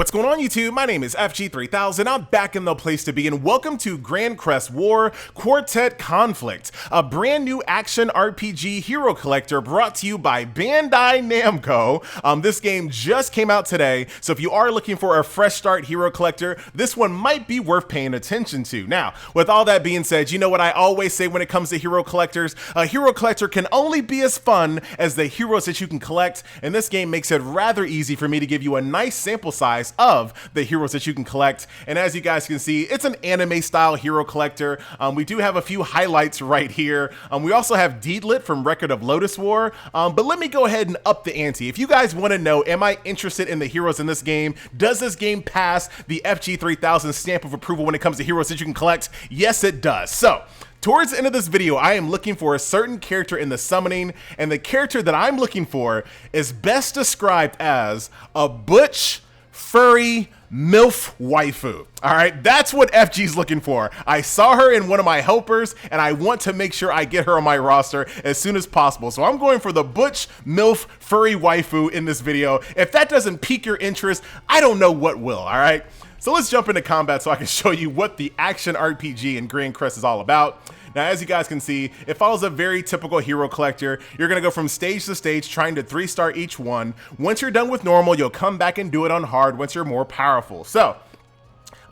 What's going on, YouTube? My name is FG3000. I'm back in the place to be, and welcome to Grancrest War, Quartet Conflict, a brand new action RPG hero collector brought to you by Bandai Namco. This game just came out today, so if you are looking for a fresh start hero collector, this one might be worth paying attention to. Now, with all that being said, you know what I always say when it comes to hero collectors? A hero collector can only be as fun as the heroes that you can collect, and this game makes it rather easy for me to give you a nice sample size of the heroes that you can collect. And as you guys can see, it's an anime style hero collector. We do have a few highlights right here. We also have Deedlit from Record of War. But let me go ahead and up the ante. If you guys want to know, am I interested in the heroes in this game? Does this game pass the FG3000 stamp of approval when it comes to heroes that you can collect? Yes, it does. So towards the end of this video, I am looking for a certain character in the summoning, and the character that I'm looking for is best described as a butch, furry MILF waifu. All right, that's what FG's looking for. I saw her in one of my helpers, and I want to make sure I get her on my roster as soon as possible. So I'm going for the butch, MILF, furry waifu in this video. If that doesn't pique your interest, I don't know what will, all right? So let's jump into combat so I can show you what the action RPG in Grancrest is all about. Now, as you guys can see, it follows a very typical hero collector. You're gonna go from stage to stage trying to 3-star each one. Once you're done with normal, you'll come back and do it on hard once you're more powerful. So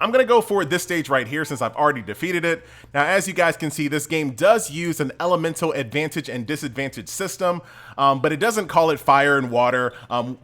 I'm gonna go for this stage right here since I've already defeated it. Now, as you guys can see, this game does use an elemental advantage and disadvantage system, but it doesn't call it fire and water.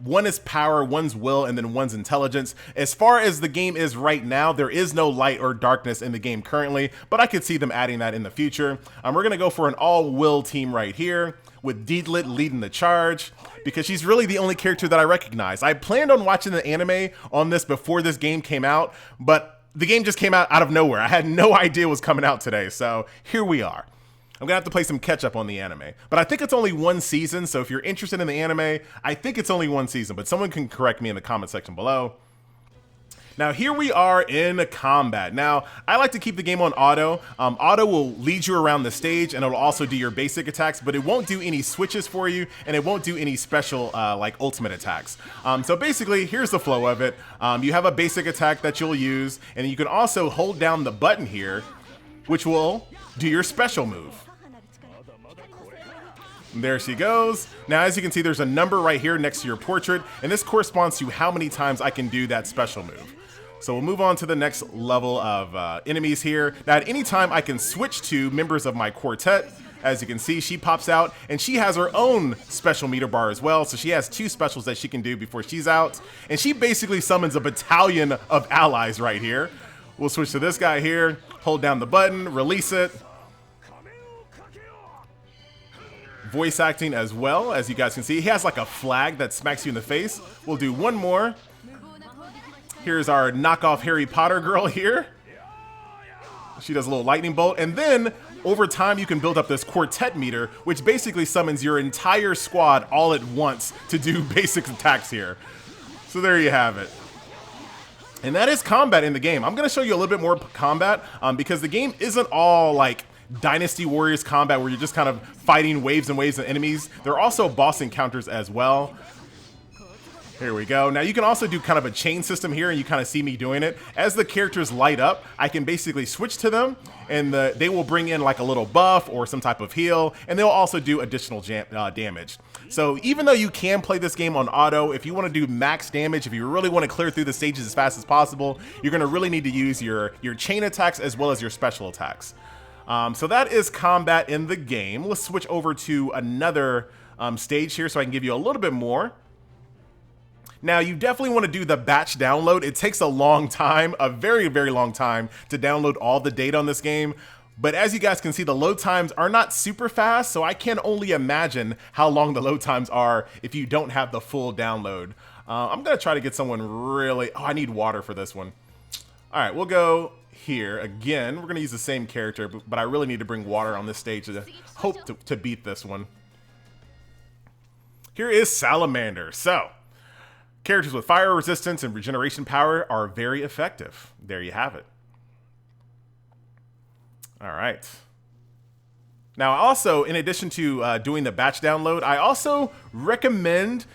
One is power, one's will, and then one's intelligence. As far as the game is right now, there is no light or darkness in the game currently, but I could see them adding that in the future. We're gonna go for an all-will team right here, with Deedlit leading the charge, because she's really the only character that I recognize. I planned on watching the anime on this before this game came out, but the game just came out of nowhere. I had no idea it was coming out today, so here we are. I'm gonna have to play some catch up on the anime, but I think it's only one season, so if you're interested in the anime, I think it's only one season, but someone can correct me in the comment section below. Now, here we are in combat. Now, I like to keep the game on auto. Auto will lead you around the stage, and it'll also do your basic attacks, but it won't do any switches for you, and it won't do any special, like, ultimate attacks. So basically, here's the flow of it. You have a basic attack that you'll use, and you can also hold down the button here, which will do your special move. There she goes. Now, as you can see, there's a number right here next to your portrait, and this corresponds to how many times I can do that special move. So we'll move on to the next level of enemies here. Now, at any time, I can switch to members of my quartet. As you can see, she pops out, and she has her own special meter bar as well. So she has 2 specials that she can do before she's out. And she basically summons a battalion of allies right here. We'll switch to this guy here, hold down the button, release it. Voice acting as well, as you guys can see. He has like a flag that smacks you in the face. We'll do one more. Here's our knockoff Harry Potter girl here. She does a little lightning bolt. And then over time, you can build up this quartet meter, which basically summons your entire squad all at once to do basic attacks here. So there you have it. And that is combat in the game. I'm going to show you a little bit more combat because the game isn't all like Dynasty Warriors combat where you're just kind of fighting waves and waves of enemies. There are also boss encounters as well. Here we go. Now you can also do kind of a chain system here, and you kind of see me doing it. As the characters light up, I can basically switch to them, and they will bring in like a little buff or some type of heal, and they'll also do additional damage. So even though you can play this game on auto, if you want to do max damage, if you really want to clear through the stages as fast as possible, you're going to really need to use your chain attacks as well as your special attacks. So that is combat in the game. Let's switch over to another stage here so I can give you a little bit more. Now, you definitely want to do the batch download. It takes a long time, a very, very long time to download all the data on this game. But as you guys can see, the load times are not super fast, so I can only imagine how long the load times are if you don't have the full download. I'm going to try to get someone really... Oh, I need water for this one. All right, we'll go here. Again, we're going to use the same character, but I really need to bring water on this stage to hope to beat this one. Here is Salamander. So, characters with fire resistance and regeneration power are very effective. There you have it. All right. Now, also, in addition to doing the batch download, I also recommend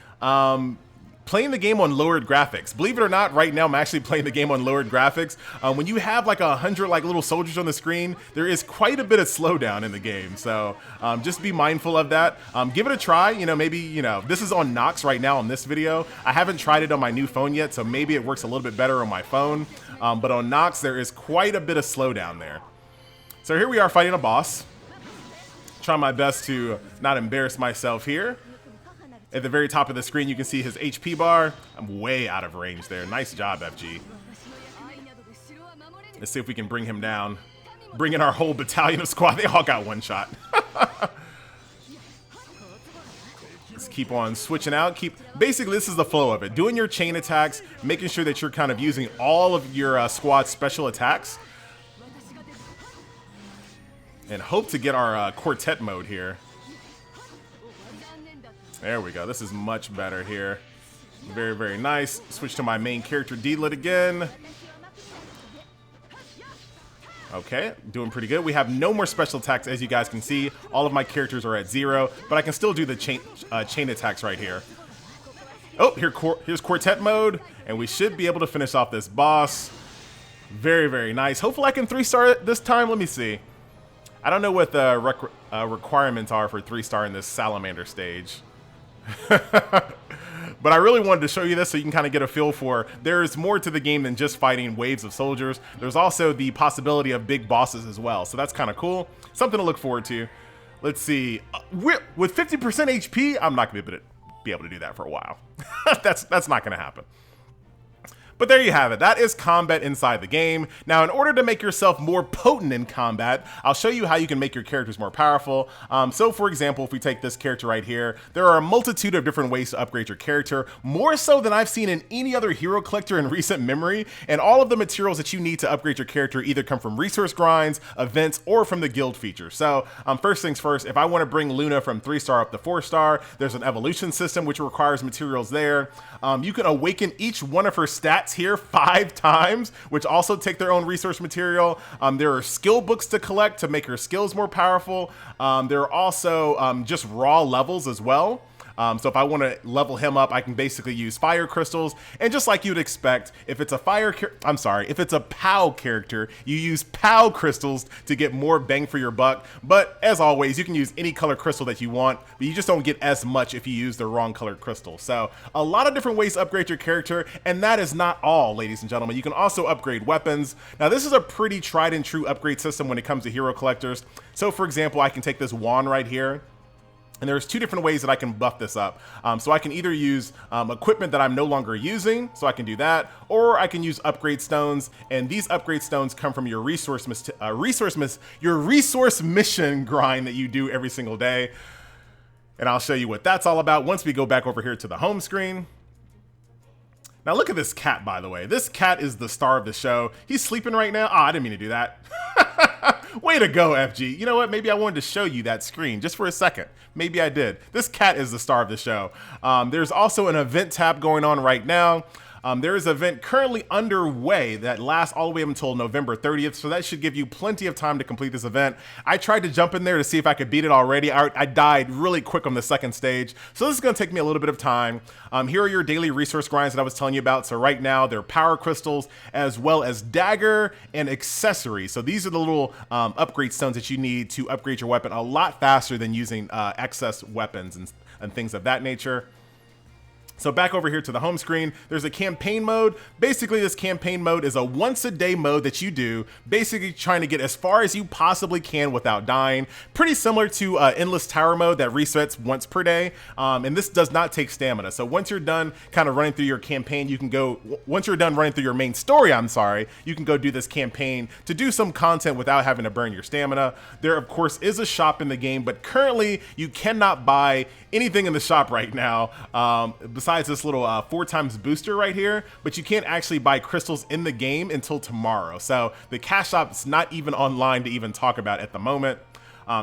playing the game on lowered graphics. Believe it or not, right now I'm actually playing the game on lowered graphics. When you have like 100 like little soldiers on the screen, there is quite a bit of slowdown in the game. So just be mindful of that. Give it a try. You know, maybe, you know, this is on Nox right now on this video. I haven't tried it on my new phone yet, so maybe it works a little bit better on my phone. But on Nox, there is quite a bit of slowdown there. So here we are fighting a boss. Trying my best to not embarrass myself here. At the very top of the screen, you can see his HP bar. I'm way out of range there. Nice job, FG. Let's see if we can bring him down. Bring in our whole battalion of squad. They all got one shot. Let's keep on switching out. Basically, this is the flow of it. Doing your chain attacks, making sure that you're kind of using all of your squad special attacks. And hope to get our quartet mode here. There we go. This is much better here. Very, very nice. Switch to my main character, D-Lit again. Okay, doing pretty good. We have no more special attacks, as you guys can see. All of my characters are at 0, but I can still do the chain attacks right here. Oh, here's quartet mode, and we should be able to finish off this boss. Very, very nice. Hopefully I can 3-star it this time. Let me see. I don't know what the requirements are for 3-star in this salamander stage. But I really wanted to show you this so you can kind of get a feel for there's more to the game than just fighting waves of soldiers. There's also the possibility of big bosses as well. So that's kind of cool. Something to look forward to. Let's see. With 50% HP, I'm not going to be able to do that for a while. That's not going to happen. But there you have it. That is combat inside the game. Now, in order to make yourself more potent in combat, I'll show you how you can make your characters more powerful. So, for example, if we take this character right here, there are a multitude of different ways to upgrade your character, more so than I've seen in any other hero collector in recent memory. And all of the materials that you need to upgrade your character either come from resource grinds, events, or from the guild feature. So, first things first, if I want to bring Luna from 3-star up to 4-star, there's an evolution system which requires materials there. You can awaken each one of her stats here 5 times, which also take their own resource material. There are skill books to collect to make her skills more powerful. There are also just raw levels as well. So if I want to level him up, I can basically use fire crystals. And just like you'd expect, if it's a if it's a POW character, you use POW crystals to get more bang for your buck. But as always, you can use any color crystal that you want, but you just don't get as much if you use the wrong colored crystal. So a lot of different ways to upgrade your character, and that is not all, ladies and gentlemen. You can also upgrade weapons. Now this is a pretty tried and true upgrade system when it comes to hero collectors. So for example, I can take this wand right here. And there's 2 different ways that I can buff this up. So I can either use equipment that I'm no longer using, so I can do that, or I can use upgrade stones. And these upgrade stones come from your resource mission grind that you do every single day. And I'll show you what that's all about once we go back over here to the home screen. Now look at this cat, by the way. This cat is the star of the show. He's sleeping right now. Oh, I didn't mean to do that. Way to go, FG. You know what? Maybe I wanted to show you that screen just for a second. Maybe I did. This cat is the star of the show. There's also an event tab going on right now. There is an event currently underway that lasts all the way up until November 30th, so that should give you plenty of time to complete this event. I tried to jump in there to see if I could beat it already. I died really quick on the second stage, so this is going to take me a little bit of time. Here are your daily resource grinds that I was telling you about. So right now, they're power crystals as well as dagger and accessories. So these are the little upgrade stones that you need to upgrade your weapon a lot faster than using excess weapons and things of that nature. So back over here to the home screen, there's a campaign mode. Basically, this campaign mode is a once-a-day mode that you do, basically trying to get as far as you possibly can without dying. Pretty similar to Endless Tower mode that resets once per day, and this does not take stamina. So once you're done kind of running through your campaign, you can go, once you're done running through your main story, you can go do this campaign to do some content without having to burn your stamina. There, of course, is a shop in the game, but currently you cannot buy anything in the shop right now, besides this little 4x booster right here, but you can't actually buy crystals in the game until tomorrow. So the cash shop's not even online to even talk about at the moment.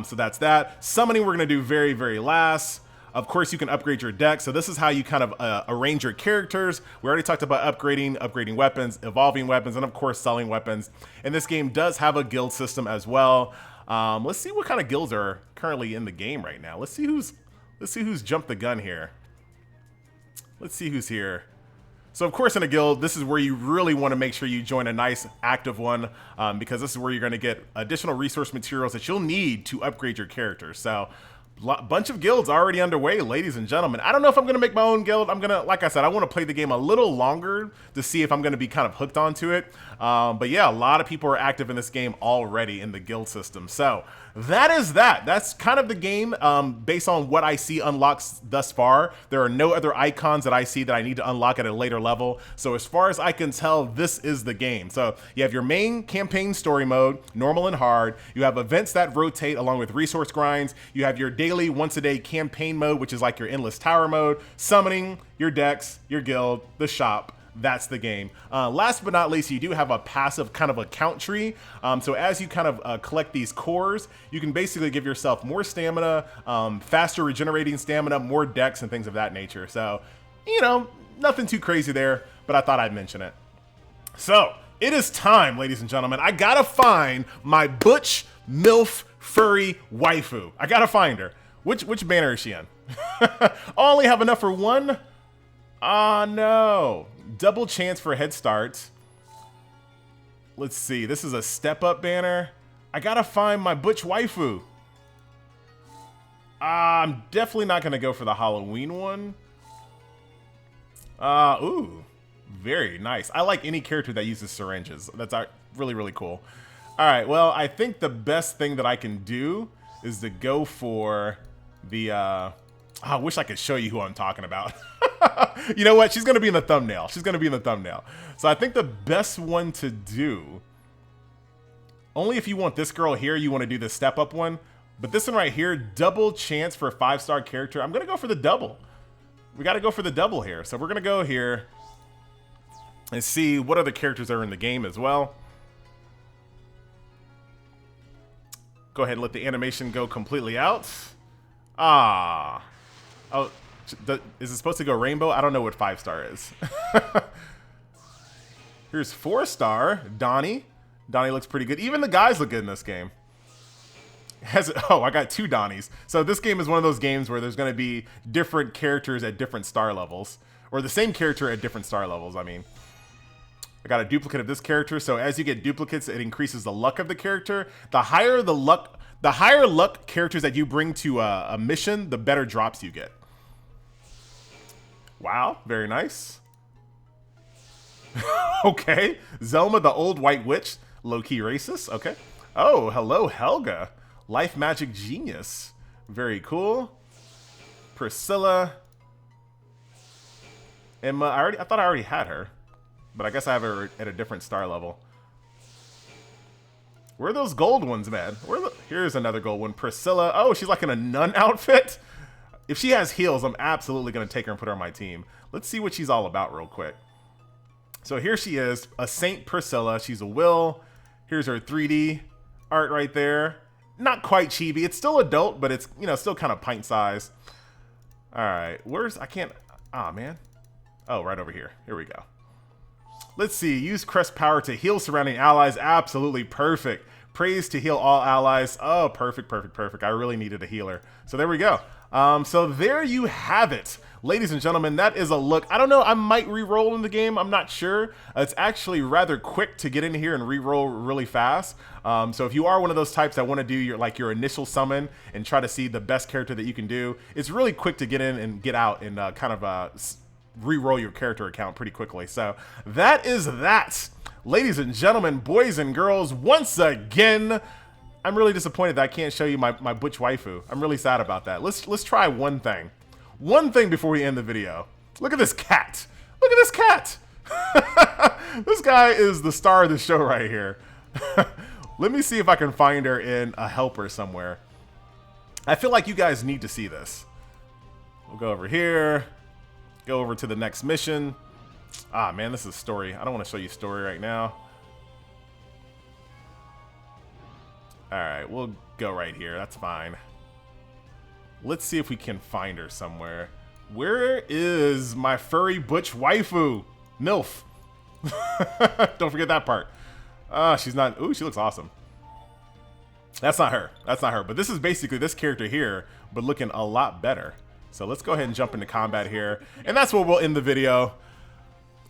So that's that. Summoning we're gonna do very, very last. Of course, you can upgrade your deck. So this is how you kind of arrange your characters. We already talked about upgrading weapons, evolving weapons, and of course selling weapons. And this game does have a guild system as well. Let's see what kind of guilds are currently in the game right now. Let's see who's jumped the gun here. Let's see who's here. So of course in a guild, this is where you really want to make sure you join a nice active one, because this is where you're going to get additional resource materials that you'll need to upgrade your character. So bunch of guilds already underway, ladies and gentlemen. I don't know if I'm going to make my own guild. I'm going to, like I said, I want to play the game a little longer to see if I'm going to be kind of hooked onto it. But yeah, a lot of people are active in this game already in the guild system. So that is that. That's kind of the game based on what I see unlocks thus far. There are no other icons that I see that I need to unlock at a later level. So as far as I can tell, this is the game. So you have your main campaign story mode, normal and hard. You have events that rotate along with resource grinds. You have your daily once a day campaign mode, which is like your endless tower mode, summoning, your decks, your guild, the shop. That's the game. Last but not least, you do have a passive kind of account tree. So as you kind of collect these cores, you can basically give yourself more stamina, faster regenerating stamina, more decks and things of that nature. So, you know, nothing too crazy there, but I thought I'd mention it. So it is time, ladies and gentlemen. I gotta find my butch MILF furry waifu. I gotta find her. Which banner is she in? I only have enough for one. Ah, no. Double chance for a head start. Let's see. This is a step up banner. I gotta find my butch waifu. I'm definitely not gonna go for the Halloween one. Ooh. Very nice. I like any character that uses syringes. That's really, really cool. All right. Well, I think the best thing that I can do is to go for the... I wish I could show you who I'm talking about. You know what? She's going to be in the thumbnail. She's going to be in the thumbnail. So I think the best one to do, only if you want this girl here, you want to do the step up one. But this one right here, double chance for a 5-star character. I'm going to go for the double. We got to go for the double here. So we're going to go here and see what other characters are in the game as well. Go ahead and let the animation go completely out. Ah. Oh, is it supposed to go rainbow? I don't know what 5-star is. Here's 4-star, Donnie. Donnie looks pretty good. Even the guys look good in this game. Oh, I got 2 Donnies. So this game is one of those games where there's going to be different characters at different star levels. Or the same character at different star levels, I mean. I got a duplicate of this character. So as you get duplicates, it increases the luck of the character. The higher luck characters that you bring to a mission, the better drops you get. Wow, very nice. Okay, Zelma, the old white witch, low-key racist. Okay. Oh, hello, Helga, life magic genius. Very cool. Priscilla. Emma, I thought I already had her, but I guess I have her at a different star level. Where are those gold ones, man? Here's another gold one. Priscilla. Oh, she's like in a nun outfit. If she has heels, I'm absolutely going to take her and put her on my team. Let's see what she's all about real quick. So here she is, a Saint Priscilla. She's a will. Here's her 3D art right there. Not quite chibi. It's still adult, but it's, you know, still kind of pint size. All right. Man. Oh, right over here. Here we go. Let's see. Use crest power to heal surrounding allies. Absolutely perfect. Praise to heal all allies. Oh, perfect, perfect, perfect. I really needed a healer. So there we go. So there you have it. Ladies and gentlemen, that is a look. I don't know. I might re-roll in the game. I'm not sure. It's actually rather quick to get in here and re-roll really fast. So if you are one of those types that want to do your initial summon and try to see the best character that you can do, it's really quick to get in and get out and kind of re-roll your character account pretty quickly. So that is that. Ladies and gentlemen, boys and girls, once again, I'm really disappointed that I can't show you my butch waifu. I'm really sad about that. Let's try one thing. One thing before we end the video. Look at this cat. Look at this cat. This guy is the star of the show right here. Let me see if I can find her in a helper somewhere. I feel like you guys need to see this. We'll go over here. Go over to the next mission. Ah, man, this is story. I don't want to show you story right now. All right, we'll go right here. That's fine. Let's see if we can find her somewhere. Where is my furry butch waifu? MILF. Don't forget that part. She's not. Ooh, she looks awesome. That's not her. That's not her. But this is basically this character here, but looking a lot better. So let's go ahead and jump into combat here. And that's where we'll end the video.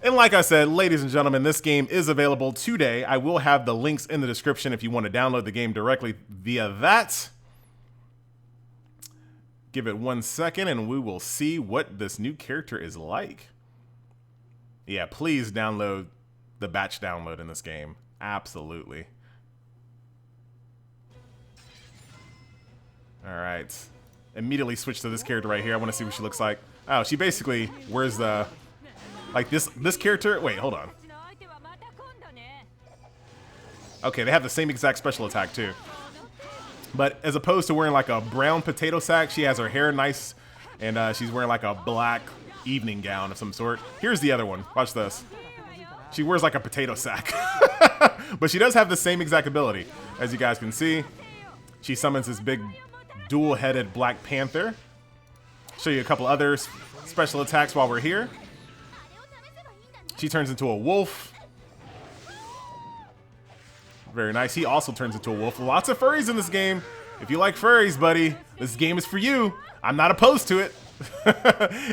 And like I said, ladies and gentlemen, this game is available today. I will have the links in the description if you want to download the game directly via that. Give it 1 second and we will see what this new character is like. Yeah, please download the batch download in this game. Absolutely. All right. Immediately switch to this character right here. I want to see what she looks like. Oh, she basically wears the... Like this character... Wait, hold on. Okay, they have the same exact special attack too. But as opposed to wearing like a brown potato sack, she has her hair nice. And she's wearing like a black evening gown of some sort. Here's the other one. Watch this. She wears like a potato sack. But she does have the same exact ability. As you guys can see, she summons this big dual-headed Black Panther. Show you a couple other special attacks while we're here. She turns into a wolf. Very nice. He also turns into a wolf. Lots of furries in this game. If you like furries, buddy, this game is for you. I'm not opposed to it.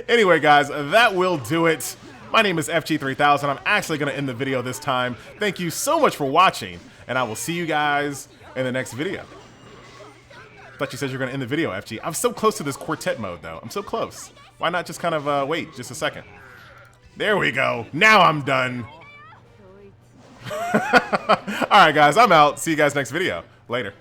Anyway, guys, that will do it. My name is FG3000. I'm actually going to end the video this time. Thank you so much for watching, and I will see you guys in the next video. I thought you said you were going to end the video, FG. I'm so close to this quartet mode, though. I'm so close. Why not just kind of wait just a second? There we go. Now I'm done. All right, guys. I'm out. See you guys next video. Later.